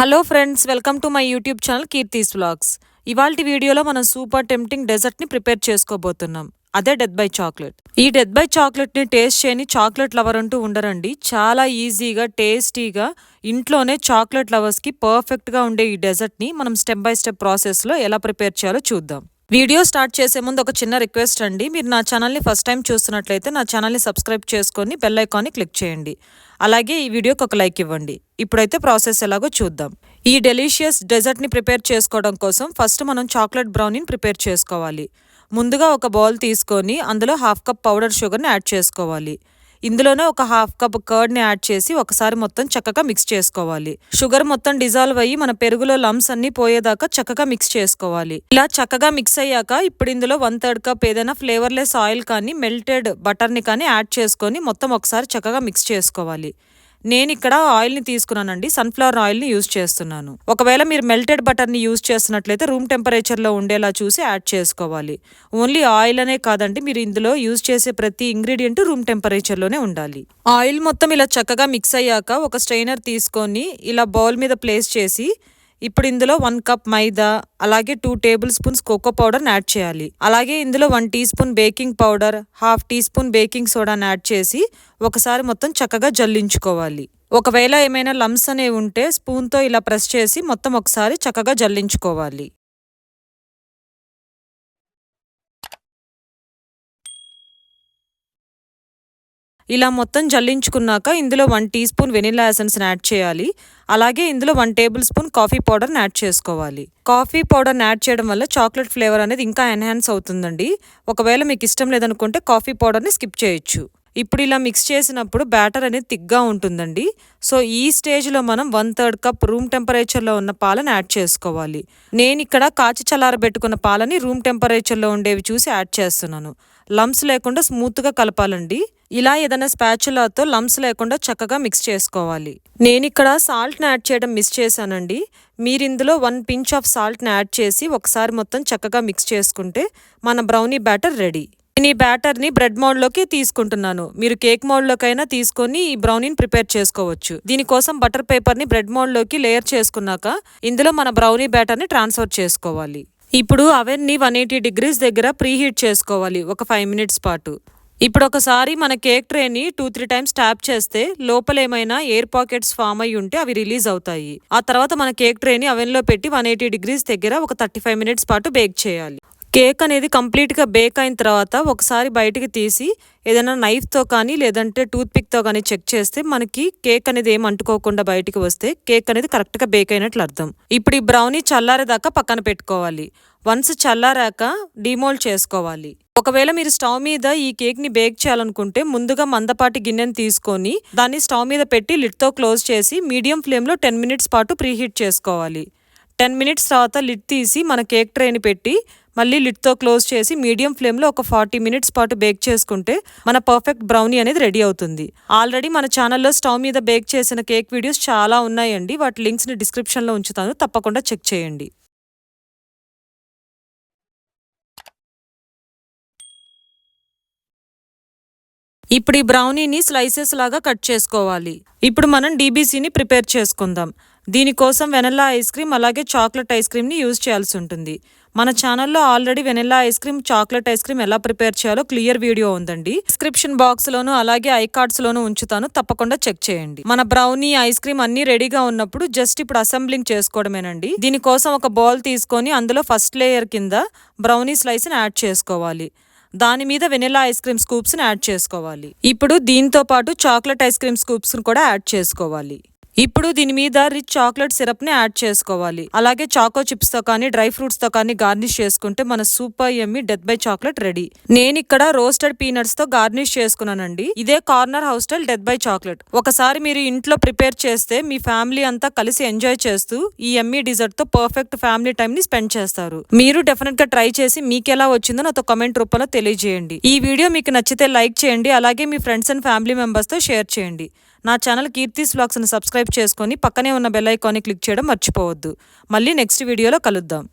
Hello friends, welcome to my YouTube channel Keerthi's vlogs. ఇవాల్టి వీడియోలో మనం సూపర్ టెంప్టింగ్ డెజర్ట్ని ప్రిపేర్ చేసుకోబోతున్నాం. అదే డెత్ బై చాక్లెట్. ఈ డెత్ బై చాక్లెట్ని టేస్ట్ చేయని చాక్లెట్ లవర్ అంటూ ఉండరండి. చాలా ఈజీగా టేస్టీగా ఇంట్లోనే చాక్లెట్ లవర్స్కి పర్ఫెక్ట్గా ఉండే ఈ డెజర్ట్ని మనం స్టెప్ బై స్టెప్ ప్రాసెస్లో ఎలా ప్రిపేర్ చేయాలో చూద్దాం. వీడియో స్టార్ట్ చేసే ముందు ఒక చిన్న రిక్వెస్ట్ అండి. మీరు నా ఛానల్ని ఫస్ట్ టైం చూస్తున్నట్లయితే నా ఛానల్ని సబ్స్క్రైబ్ చేసుకొని బెల్ ఐకాన్ని క్లిక్ చేయండి. అలాగే ఈ వీడియోకి ఒక లైక్ ఇవ్వండి. ఇప్పుడైతే ప్రాసెస్ ఎలాగో చూద్దాం. ఈ డెలిషియస్ డెజర్ట్ని ప్రిపేర్ చేసుకోవడం కోసం ఫస్ట్ మనం చాక్లెట్ బ్రౌనీని ప్రిపేర్ చేసుకోవాలి. ముందుగా ఒక బౌల్ తీసుకొని అందులో 1/2 కప్ పౌడర్ షుగర్ని యాడ్ చేసుకోవాలి. ఇందులోనే ఒక 1/2 కప్ కర్డ్ని యాడ్ చేసి ఒకసారి మొత్తం చక్కగా మిక్స్ చేసుకోవాలి. షుగర్ మొత్తం డిజాల్వ్ అయ్యి మన పెరుగులో లమ్స్ అన్ని పోయేదాకా చక్కగా మిక్స్ చేసుకోవాలి. ఇలా చక్కగా మిక్స్ అయ్యాక ఇప్పుడు ఇందులో 1/3 కప్ ఏదైనా ఫ్లేవర్లెస్ ఆయిల్ కానీ మెల్టెడ్ బటర్ని కానీ యాడ్ చేసుకొని మొత్తం ఒకసారి చక్కగా మిక్స్ చేసుకోవాలి. నేను ఇక్కడ ఆయిల్ని తీసుకున్నానండి, సన్ఫ్లవర్ ఆయిల్ని యూజ్ చేస్తున్నాను. ఒకవేళ మీరు మెల్టెడ్ బటర్ని యూజ్ చేస్తున్నట్లయితే రూమ్ టెంపరేచర్లో ఉండేలా చూసి యాడ్ చేసుకోవాలి. ఓన్లీ ఆయిల్ అనే కాదండి, మీరు ఇందులో యూజ్ చేసే ప్రతి ఇంగ్రీడియంట్ రూమ్ టెంపరేచర్లోనే ఉండాలి. ఆయిల్ మొత్తం ఇలా చక్కగా మిక్స్ అయ్యాక ఒక స్ట్రైనర్ తీసుకొని ఇలా బౌల్ మీద ప్లేస్ చేసి ఇప్పుడు ఇందులో 1 కప్ మైదా, అలాగే 2 టేబుల్ స్పూన్స్ కోకో పౌడర్ని యాడ్ చేయాలి. అలాగే ఇందులో 1 teaspoon baking powder, 1/2 teaspoon baking సోడాని యాడ్ చేసి ఒకసారి మొత్తం చక్కగా జల్లించుకోవాలి. ఒకవేళ ఏమైనా లమ్స్ అనేవి ఉంటే స్పూన్తో ఇలా ప్రెస్ చేసి మొత్తం ఒకసారి చక్కగా జల్లించుకోవాలి. ఇలా మొత్తం జల్లించుకున్నాక ఇందులో 1 టీ స్పూన్ వెనిలా ఎసెన్స్ని యాడ్ చేయాలి. అలాగే ఇందులో 1 టేబుల్ స్పూన్ కాఫీ పౌడర్ని యాడ్ చేసుకోవాలి. కాఫీ పౌడర్ని యాడ్ చేయడం వల్ల చాక్లెట్ ఫ్లేవర్ అనేది ఇంకా ఎన్హాన్స్ అవుతుందండి. ఒకవేళ మీకు ఇష్టం లేదనుకుంటే కాఫీ పౌడర్ని స్కిప్ చేయొచ్చు. ఇప్పుడు ఇలా మిక్స్ చేసినప్పుడు బ్యాటర్ అనేది థిక్గా ఉంటుందండి. సో ఈ స్టేజ్లో మనం 1/3 కప్ రూమ్ టెంపరేచర్లో ఉన్న పాలను యాడ్ చేసుకోవాలి. నేను ఇక్కడ కాచి చల్లారబెట్టుకున్న పాలని రూమ్ టెంపరేచర్లో ఉండేవి చూసి యాడ్ చేస్తున్నాను. లమ్స్ లేకుండా స్మూత్గా కలపాలండి. ఇలా ఏదైనా స్పాచులాతో లమ్స్ లేకుండా చక్కగా మిక్స్ చేసుకోవాలి. నేను ఇక్కడ సాల్ట్ని యాడ్ చేయడం మిస్ చేశానండి. మీరు ఇందులో 1 పించ్ ఆఫ్ సాల్ట్ని యాడ్ చేసి ఒకసారి మొత్తం చక్కగా మిక్స్ చేసుకుంటే మన బ్రౌనీ బ్యాటర్ రెడీ. నేను ఈ బ్యాటర్ని బ్రెడ్ మోడ్లోకి తీసుకుంటున్నాను. మీరు కేక్ మోడ్లోకైనా తీసుకొని ఈ బ్రౌనీని ప్రిపేర్ చేసుకోవచ్చు. దీనికోసం బటర్ పేపర్ని బ్రెడ్ మోడ్లోకి లేయర్ చేసుకున్నాక ఇందులో మన బ్రౌనీ బ్యాటర్ని ట్రాన్స్ఫర్ చేసుకోవాలి. ఇప్పుడు అవెన్ని 180 డిగ్రీస్ దగ్గర ప్రీహీట్ చేసుకోవాలి ఒక 5 మినిట్స్ పాటు. ఇప్పుడు ఒకసారి మన కేక్ ట్రేని 2-3 టైమ్స్ ట్యాప్ చేస్తే లోపల ఏమైనా ఎయిర్ పాకెట్స్ ఫామ్ అయ్యి ఉంటే అవి రిలీజ్ అవుతాయి. ఆ తర్వాత మన కేక్ ట్రేని అవెన్లో పెట్టి 180 డిగ్రీస్ దగ్గర ఒక 35 మినిట్స్ పాటు బేక్ చేయాలి. కేక్ అనేది కంప్లీట్గా బేక్ అయిన తర్వాత ఒకసారి బయటికి తీసి ఏదైనా నైఫ్తో కానీ లేదంటే టూత్పిక్తో కానీ చెక్ చేస్తే మనకి కేక్ అనేది ఏం అంటుకోకుండా బయటికి వస్తే కేక్ అనేది కరెక్ట్గా బేక్ అయినట్లు అర్థం. ఇప్పుడు ఈ బ్రౌనీ చల్లారేదాకా పక్కన పెట్టుకోవాలి. వన్స్ చల్లారాక డిమోల్డ్ చేసుకోవాలి. ఒకవేళ మీరు స్టవ్ మీద ఈ కేక్ని బేక్ చేయాలనుకుంటే ముందుగా మందపాటి గిన్నెని తీసుకొని దాన్ని స్టవ్ మీద పెట్టి లిడ్తో క్లోజ్ చేసి మీడియం ఫ్లేమ్లో 10 మినిట్స్ పాటు ప్రీహీట్ చేసుకోవాలి. 10 మినిట్స్ తర్వాత లిడ్ తీసి మన కేక్ ట్రేని పెట్టి మళ్ళీ లిడ్తో క్లోజ్ చేసి మీడియం ఫ్లేమ్లో ఒక 40 మినిట్స్ పాటు బేక్ చేసుకుంటే మన పర్ఫెక్ట్ బ్రౌనీ అనేది రెడీ అవుతుంది. ఆల్రెడీ మన ఛానల్లో స్టవ్ మీద బేక్ చేసిన కేక్ వీడియోస్ చాలా ఉన్నాయండి. వాటి లింక్స్ని డిస్క్రిప్షన్లో ఉంచుతాను, తప్పకుండా చెక్ చేయండి. ఇప్పుడు ఈ బ్రౌనీని స్లైసెస్ లాగా కట్ చేసుకోవాలి. ఇప్పుడు మనం డీబీసీని ప్రిపేర్ చేసుకుందాం. దీనికోసం వెనిల్లా ఐస్ క్రీమ్ అలాగే చాక్లెట్ ఐస్ క్రీమ్ని యూజ్ చేయాల్సి ఉంటుంది. మన ఛానల్లో already vanilla ice cream, chocolate ice cream ఎలా ప్రిపేర్ చేయాలో క్లియర్ వీడియో ఉందండి. డిస్క్రిప్షన్ బాక్స్లోను అలాగే ఐకార్డ్స్లోను ఉంచుతాను, తప్పకుండా చెక్ చేయండి. మన బ్రౌనీ, ఐస్ క్రీమ్ అన్ని రెడీగా ఉన్నప్పుడు జస్ట్ ఇప్పుడు అసెంబ్లింగ్ చేసుకోవడమేనండి. దీనికోసం ఒక బౌల్ తీసుకొని అందులో ఫస్ట్ లేయర్ కింద బ్రౌనీ స్లైస్ని యాడ్ చేసుకోవాలి. దాని మీద వెనిలా ఐస్ క్రీమ్ స్కూప్స్ని యాడ్ చేసుకోవాలి. ఇప్పుడు దీంతో పాటు చాక్లెట్ ఐస్ క్రీమ్ స్కూప్స్ని కూడా యాడ్ చేసుకోవాలి. ఇప్పుడు దీని మీద రిచ్ చాక్లెట్ సిరప్ని యాడ్ చేసుకోవాలి. అలాగే చాకో చిప్స్తో కానీ డ్రై ఫ్రూట్స్తో కానీ గార్నిష్ చేసుకుంటే మన super yummy death by chocolate ready. నేను ఇక్కడ రోస్టెడ్ పీనట్స్తో గార్నిష్ చేసుకున్నానండి. ఇదే corner house style death by chocolate. ఒకసారి మీరు ఇంట్లో ప్రిపేర్ చేస్తే మీ ఫ్యామిలీ అంతా కలిసి ఎంజాయ్ చేస్తూ ఈ యమ్మీ డిజర్ట్తో పర్ఫెక్ట్ ఫ్యామిలీ టైంని స్పెండ్ చేస్తారు. మీరు డెఫినెట్గా ట్రై చేసి మీకు ఎలా వచ్చిందో నాతో కమెంట్ రూపంలో తెలియజేయండి. ఈ వీడియో మీకు నచ్చితే లైక్ చేయండి. అలాగే మీ ఫ్రెండ్స్ అండ్ ఫ్యామిలీ మెంబర్స్తో షేర్ చేయండి. నా ఛానల్ కీర్తిస్ వ్లాగ్స్ని సబ్స్క్రైబ్ చేసుకొని పక్కనే ఉన్న బెల్ ఐకాన్ని క్లిక్ చేయడం మర్చిపోవద్దు. మళ్ళీ నెక్స్ట్ వీడియోలో కలుద్దాం.